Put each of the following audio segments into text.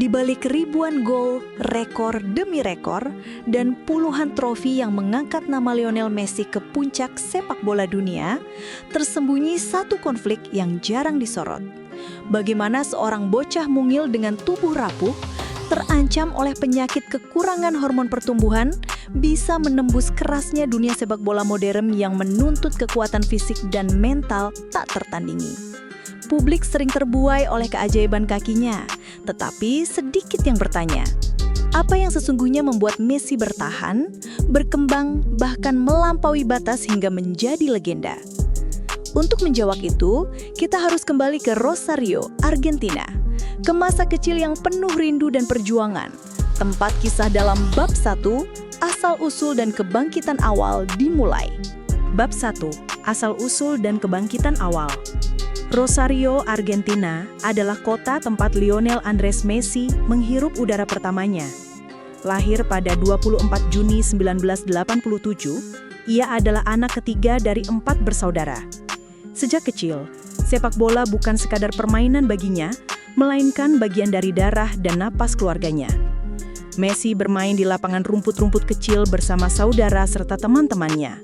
Di balik ribuan gol, rekor demi rekor, dan puluhan trofi yang mengangkat nama Lionel Messi ke puncak sepak bola dunia, tersembunyi satu konflik yang jarang disorot. Bagaimana seorang bocah mungil dengan tubuh rapuh, terancam oleh penyakit kekurangan hormon pertumbuhan, bisa menembus kerasnya dunia sepak bola modern yang menuntut kekuatan fisik dan mental tak tertandingi. Publik sering terbuai oleh keajaiban kakinya, tetapi sedikit yang bertanya, apa yang sesungguhnya membuat Messi bertahan, berkembang, bahkan melampaui batas hingga menjadi legenda? Untuk menjawab itu, kita harus kembali ke Rosario, Argentina, ke masa kecil yang penuh rindu dan perjuangan, tempat kisah dalam bab 1, asal-usul dan kebangkitan awal dimulai. Bab 1, asal-usul dan kebangkitan awal. Rosario, Argentina adalah kota tempat Lionel Andres Messi menghirup udara pertamanya. Lahir pada 24 Juni 1987, ia adalah anak ketiga dari 4 bersaudara. Sejak kecil, sepak bola bukan sekadar permainan baginya, melainkan bagian dari darah dan napas keluarganya. Messi bermain di lapangan rumput-rumput kecil bersama saudara serta teman-temannya.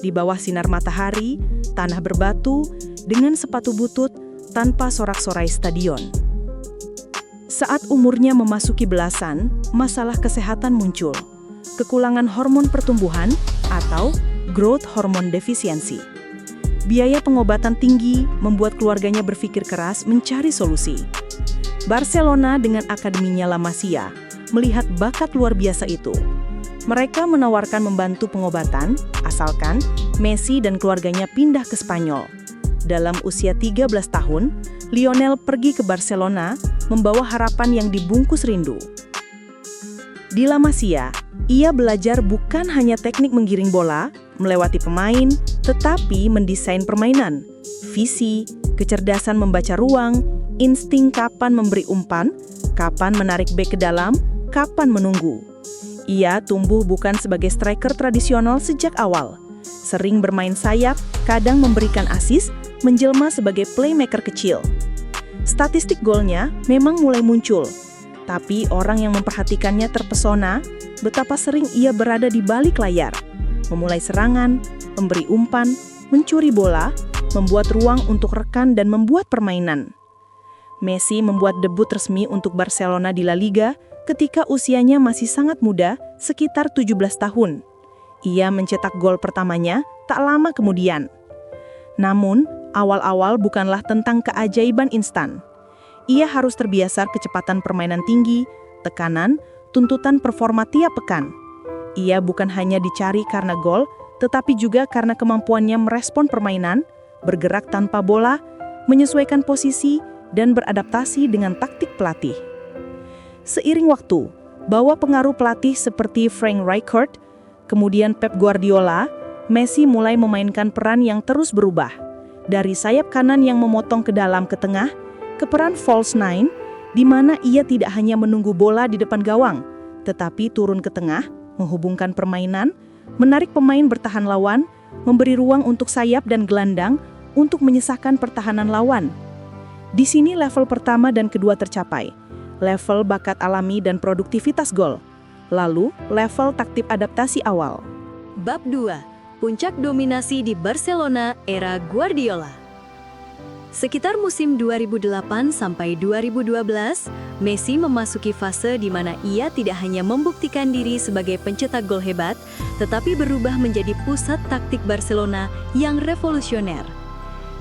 Di bawah sinar matahari, tanah berbatu, dengan sepatu butut, tanpa sorak-sorai stadion. Saat umurnya memasuki belasan, masalah kesehatan muncul. Kekurangan hormon pertumbuhan atau growth hormone deficiency. Biaya pengobatan tinggi membuat keluarganya berpikir keras mencari solusi. Barcelona dengan akademinya La Masia melihat bakat luar biasa itu. Mereka menawarkan membantu pengobatan, asalkan Messi dan keluarganya pindah ke Spanyol. Dalam usia 13 tahun, Lionel pergi ke Barcelona membawa harapan yang dibungkus rindu. Di La Masia, ia belajar bukan hanya teknik menggiring bola, melewati pemain, tetapi mendesain permainan, visi, kecerdasan membaca ruang, insting kapan memberi umpan, kapan menarik bek ke dalam, kapan menunggu. Ia tumbuh bukan sebagai striker tradisional sejak awal. Sering bermain sayap, kadang memberikan assist, menjelma sebagai playmaker kecil. Statistik golnya memang mulai muncul, tapi orang yang memperhatikannya terpesona betapa sering ia berada di balik layar, memulai serangan, memberi umpan, mencuri bola, membuat ruang untuk rekan dan membuat permainan. Messi membuat debut resmi untuk Barcelona di La Liga ketika usianya masih sangat muda, sekitar 17 tahun. Ia mencetak gol pertamanya tak lama kemudian. Namun, awal-awal bukanlah tentang keajaiban instan. Ia harus terbiasa kecepatan permainan tinggi, tekanan, tuntutan performa tiap pekan. Ia bukan hanya dicari karena gol, tetapi juga karena kemampuannya merespon permainan, bergerak tanpa bola, menyesuaikan posisi, dan beradaptasi dengan taktik pelatih. Seiring waktu, bawa pengaruh pelatih seperti Frank Rijkaard, kemudian Pep Guardiola, Messi mulai memainkan peran yang terus berubah. Dari sayap kanan yang memotong ke dalam ke tengah, ke peran false nine, di mana ia tidak hanya menunggu bola di depan gawang, tetapi turun ke tengah, menghubungkan permainan, menarik pemain bertahan lawan, memberi ruang untuk sayap dan gelandang untuk menyisahkan pertahanan lawan. Di sini level pertama dan kedua tercapai, level bakat alami dan produktivitas gol. Lalu, level taktik adaptasi awal. Bab 2. Puncak dominasi di Barcelona era Guardiola. Sekitar musim 2008 sampai 2012, Messi memasuki fase di mana ia tidak hanya membuktikan diri sebagai pencetak gol hebat, tetapi berubah menjadi pusat taktik Barcelona yang revolusioner.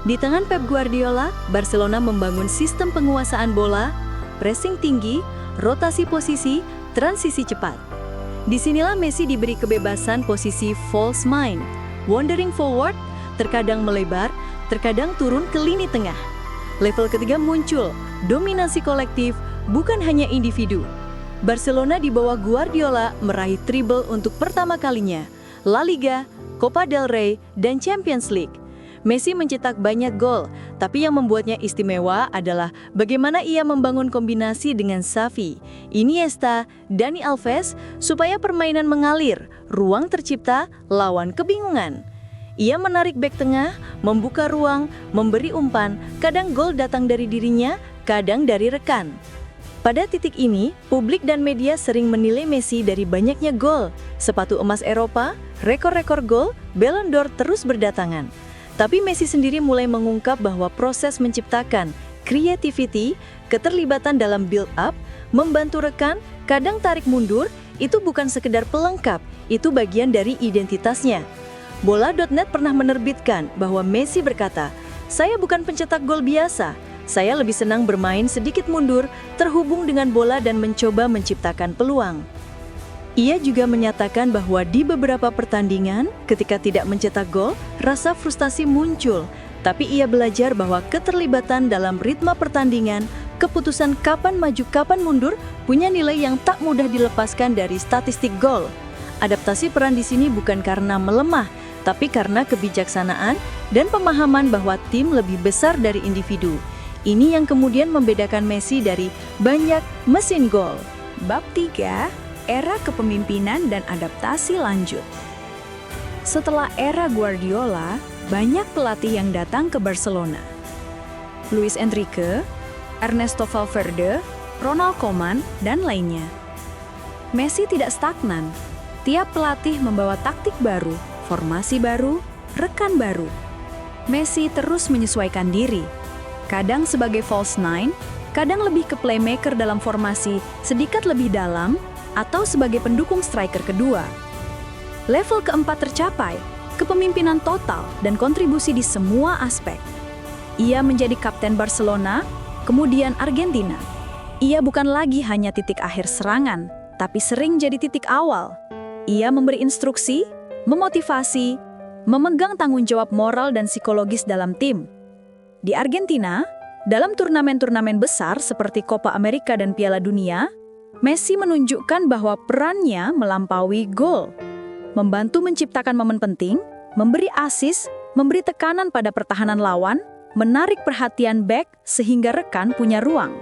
Di tangan Pep Guardiola, Barcelona membangun sistem penguasaan bola, pressing tinggi, rotasi posisi, transisi cepat. Disinilah Messi diberi kebebasan posisi false nine, wandering forward, terkadang melebar, terkadang turun ke lini tengah. Level ketiga muncul, dominasi kolektif, bukan hanya individu. Barcelona di bawah Guardiola meraih treble untuk pertama kalinya, La Liga, Copa del Rey, dan Champions League. Messi mencetak banyak gol, tapi yang membuatnya istimewa adalah bagaimana ia membangun kombinasi dengan Xavi, Iniesta, Dani Alves supaya permainan mengalir, ruang tercipta, lawan kebingungan. Ia menarik bek tengah, membuka ruang, memberi umpan, kadang gol datang dari dirinya, kadang dari rekan. Pada titik ini, publik dan media sering menilai Messi dari banyaknya gol, sepatu emas Eropa, rekor-rekor gol, Ballon d'Or terus berdatangan. Tapi Messi sendiri mulai mengungkap bahwa proses menciptakan creativity, keterlibatan dalam build-up, membantu rekan, kadang tarik mundur, itu bukan sekedar pelengkap, itu bagian dari identitasnya. Bola.net pernah menerbitkan bahwa Messi berkata, "Saya bukan pencetak gol biasa. Saya lebih senang bermain sedikit mundur, terhubung dengan bola dan mencoba menciptakan peluang." Ia juga menyatakan bahwa di beberapa pertandingan, ketika tidak mencetak gol, rasa frustasi muncul. Tapi ia belajar bahwa keterlibatan dalam ritme pertandingan, keputusan kapan maju kapan mundur, punya nilai yang tak mudah dilepaskan dari statistik gol. Adaptasi peran di sini bukan karena melemah, tapi karena kebijaksanaan dan pemahaman bahwa tim lebih besar dari individu. Ini yang kemudian membedakan Messi dari banyak mesin gol. Bab 3, era kepemimpinan dan adaptasi lanjut. Setelah era Guardiola, banyak pelatih yang datang ke Barcelona. Luis Enrique, Ernesto Valverde, Ronald Koeman, dan lainnya. Messi tidak stagnan. Tiap pelatih membawa taktik baru, formasi baru, rekan baru. Messi terus menyesuaikan diri. Kadang sebagai false nine, kadang lebih ke playmaker dalam formasi sedikit lebih dalam, atau sebagai pendukung striker kedua. Level keempat tercapai, kepemimpinan total dan kontribusi di semua aspek. Ia menjadi kapten Barcelona, kemudian Argentina. Ia bukan lagi hanya titik akhir serangan, tapi sering jadi titik awal. Ia memberi instruksi, memotivasi, memegang tanggung jawab moral dan psikologis dalam tim. Di Argentina, dalam turnamen-turnamen besar seperti Copa America dan Piala Dunia, Messi menunjukkan bahwa perannya melampaui gol, membantu menciptakan momen penting, memberi assist, memberi tekanan pada pertahanan lawan, menarik perhatian bek sehingga rekan punya ruang.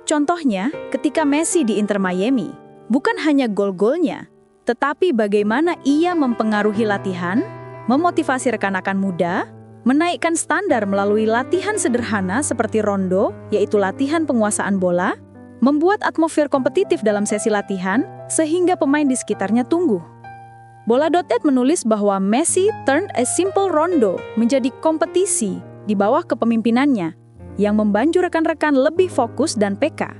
Contohnya, ketika Messi di Inter Miami, bukan hanya gol-golnya, tetapi bagaimana ia mempengaruhi latihan, memotivasi rekan-rekan muda, menaikkan standar melalui latihan sederhana seperti rondo, yaitu latihan penguasaan bola, membuat atmosfer kompetitif dalam sesi latihan, sehingga pemain di sekitarnya tunggu. Bola.net menulis bahwa Messi turned a simple rondo menjadi kompetisi di bawah kepemimpinannya, yang membantu rekan-rekan lebih fokus dan peka.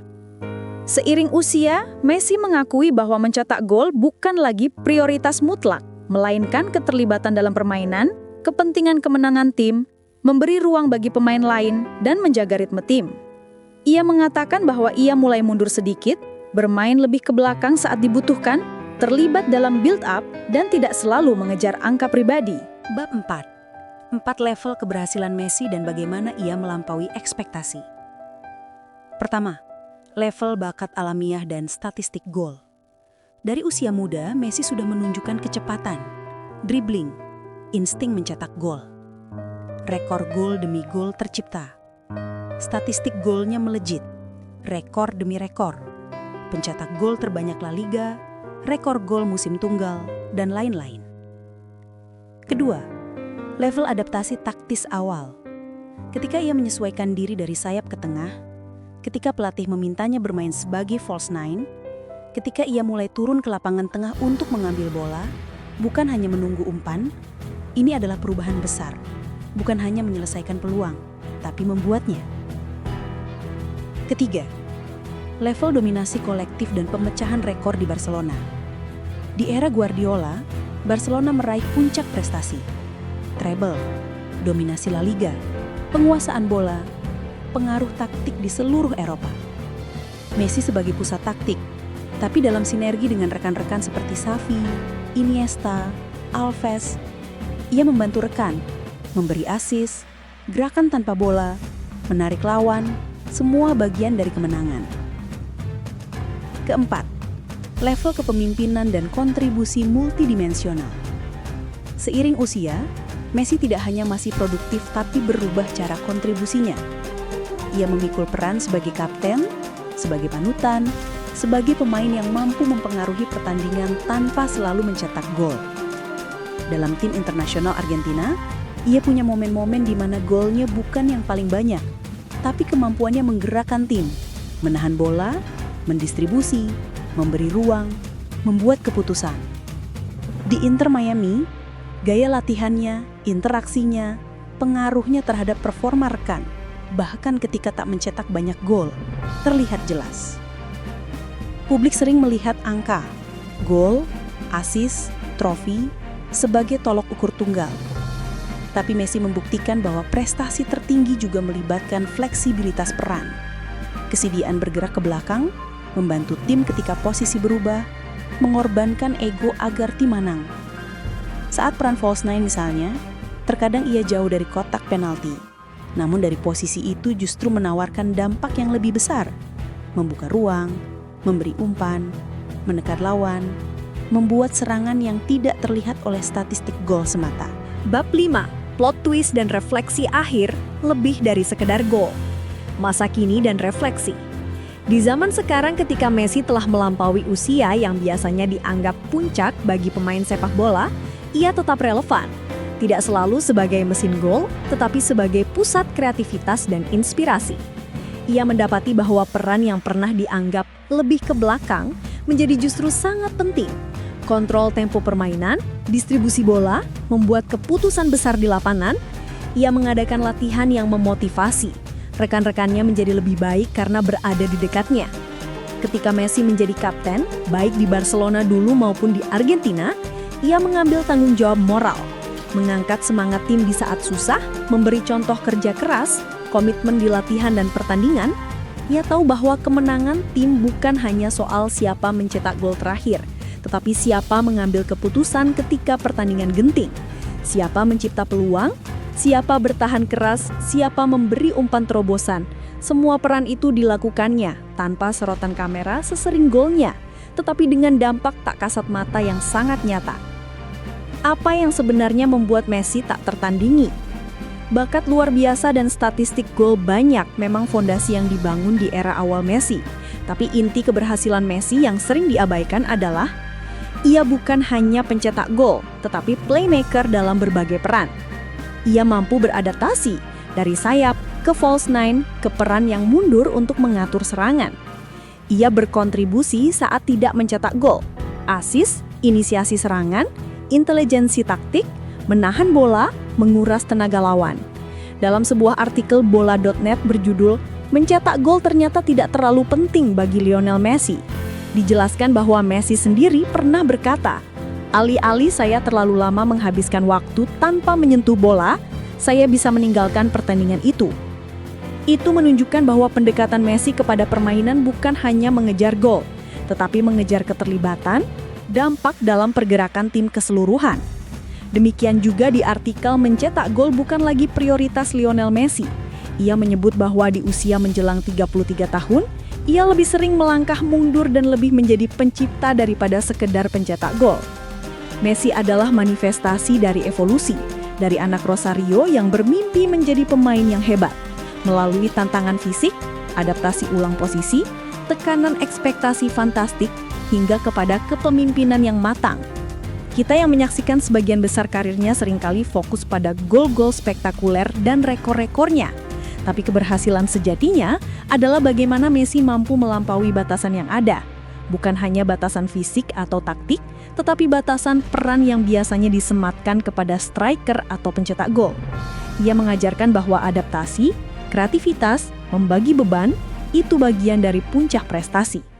Seiring usia, Messi mengakui bahwa mencetak gol bukan lagi prioritas mutlak, melainkan keterlibatan dalam permainan, kepentingan kemenangan tim, memberi ruang bagi pemain lain, dan menjaga ritme tim. Ia mengatakan bahwa ia mulai mundur sedikit, bermain lebih ke belakang saat dibutuhkan, terlibat dalam build-up, dan tidak selalu mengejar angka pribadi. Bab 4. 4 level keberhasilan Messi dan bagaimana ia melampaui ekspektasi. Pertama, level bakat alamiah dan statistik gol. Dari usia muda, Messi sudah menunjukkan kecepatan, dribbling, insting mencetak gol. Rekor gol demi gol tercipta. Statistik golnya melejit, rekor demi rekor. Pencetak gol terbanyak La Liga, rekor gol musim tunggal, dan lain-lain. Kedua, level adaptasi taktis awal. Ketika ia menyesuaikan diri dari sayap ke tengah, ketika pelatih memintanya bermain sebagai false nine, ketika ia mulai turun ke lapangan tengah untuk mengambil bola, bukan hanya menunggu umpan, ini adalah perubahan besar, bukan hanya menyelesaikan peluang, tapi membuatnya. Ketiga, level dominasi kolektif dan pemecahan rekor di Barcelona. Di era Guardiola, Barcelona meraih puncak prestasi. Treble, dominasi La Liga, penguasaan bola, pengaruh taktik di seluruh Eropa. Messi sebagai pusat taktik, tapi dalam sinergi dengan rekan-rekan seperti Xavi, Iniesta, Alves, ia membantu rekan, memberi assist, gerakan tanpa bola, menarik lawan, semua bagian dari kemenangan. Keempat, level kepemimpinan dan kontribusi multidimensional. Seiring usia, Messi tidak hanya masih produktif tapi berubah cara kontribusinya. Ia memikul peran sebagai kapten, sebagai panutan, sebagai pemain yang mampu mempengaruhi pertandingan tanpa selalu mencetak gol. Dalam tim internasional Argentina, ia punya momen-momen di mana golnya bukan yang paling banyak, tapi kemampuannya menggerakkan tim, menahan bola, mendistribusi, memberi ruang, membuat keputusan. Di Inter Miami, gaya latihannya, interaksinya, pengaruhnya terhadap performa rekan, bahkan ketika tak mencetak banyak gol, terlihat jelas. Publik sering melihat angka, gol, assist, trofi, sebagai tolok ukur tunggal. Tapi Messi membuktikan bahwa prestasi tertinggi juga melibatkan fleksibilitas peran. Kesediaan bergerak ke belakang, membantu tim ketika posisi berubah, mengorbankan ego agar tim menang. Saat peran false nine misalnya, terkadang ia jauh dari kotak penalti. Namun dari posisi itu justru menawarkan dampak yang lebih besar. Membuka ruang, memberi umpan, menekan lawan, membuat serangan yang tidak terlihat oleh statistik gol semata. Bab 5. Plot twist dan refleksi akhir lebih dari sekedar gol. Masa kini dan refleksi. Di zaman sekarang ketika Messi telah melampaui usia yang biasanya dianggap puncak bagi pemain sepak bola, ia tetap relevan. Tidak selalu sebagai mesin gol, tetapi sebagai pusat kreativitas dan inspirasi. Ia mendapati bahwa peran yang pernah dianggap lebih ke belakang menjadi justru sangat penting. Kontrol tempo permainan, distribusi bola, membuat keputusan besar di lapangan. Ia mengadakan latihan yang memotivasi. Rekan-rekannya menjadi lebih baik karena berada di dekatnya. Ketika Messi menjadi kapten, baik di Barcelona dulu maupun di Argentina, ia mengambil tanggung jawab moral, mengangkat semangat tim di saat susah, memberi contoh kerja keras, komitmen di latihan dan pertandingan. Ia tahu bahwa kemenangan tim bukan hanya soal siapa mencetak gol terakhir, tetapi siapa mengambil keputusan ketika pertandingan genting, siapa mencipta peluang, siapa bertahan keras, siapa memberi umpan terobosan. Semua peran itu dilakukannya tanpa sorotan kamera sesering golnya, tetapi dengan dampak tak kasat mata yang sangat nyata. Apa yang sebenarnya membuat Messi tak tertandingi? Bakat luar biasa dan statistik gol banyak memang fondasi yang dibangun di era awal Messi. Tapi inti keberhasilan Messi yang sering diabaikan adalah ia bukan hanya pencetak gol, tetapi playmaker dalam berbagai peran. Ia mampu beradaptasi dari sayap ke false nine ke peran yang mundur untuk mengatur serangan. Ia berkontribusi saat tidak mencetak gol, assist, inisiasi serangan, intelijensi taktik, menahan bola, menguras tenaga lawan. Dalam sebuah artikel bola.net berjudul "Mencetak gol ternyata tidak terlalu penting bagi Lionel Messi", dijelaskan bahwa Messi sendiri pernah berkata, "Alih-alih saya terlalu lama menghabiskan waktu tanpa menyentuh bola, saya bisa meninggalkan pertandingan itu." Itu menunjukkan bahwa pendekatan Messi kepada permainan bukan hanya mengejar gol, tetapi mengejar keterlibatan, dampak dalam pergerakan tim keseluruhan. Demikian juga di artikel mencetak gol bukan lagi prioritas Lionel Messi. Ia menyebut bahwa di usia menjelang 33 tahun, ia lebih sering melangkah mundur dan lebih menjadi pencipta daripada sekedar pencetak gol. Messi adalah manifestasi dari evolusi, dari anak Rosario yang bermimpi menjadi pemain yang hebat. Melalui tantangan fisik, adaptasi ulang posisi, tekanan ekspektasi fantastik, hingga kepada kepemimpinan yang matang. Kita yang menyaksikan sebagian besar karirnya seringkali fokus pada gol-gol spektakuler dan rekor-rekornya. Tapi keberhasilan sejatinya adalah bagaimana Messi mampu melampaui batasan yang ada. Bukan hanya batasan fisik atau taktik, tetapi batasan peran yang biasanya disematkan kepada striker atau pencetak gol. Ia mengajarkan bahwa adaptasi, kreativitas, membagi beban, itu bagian dari puncak prestasi.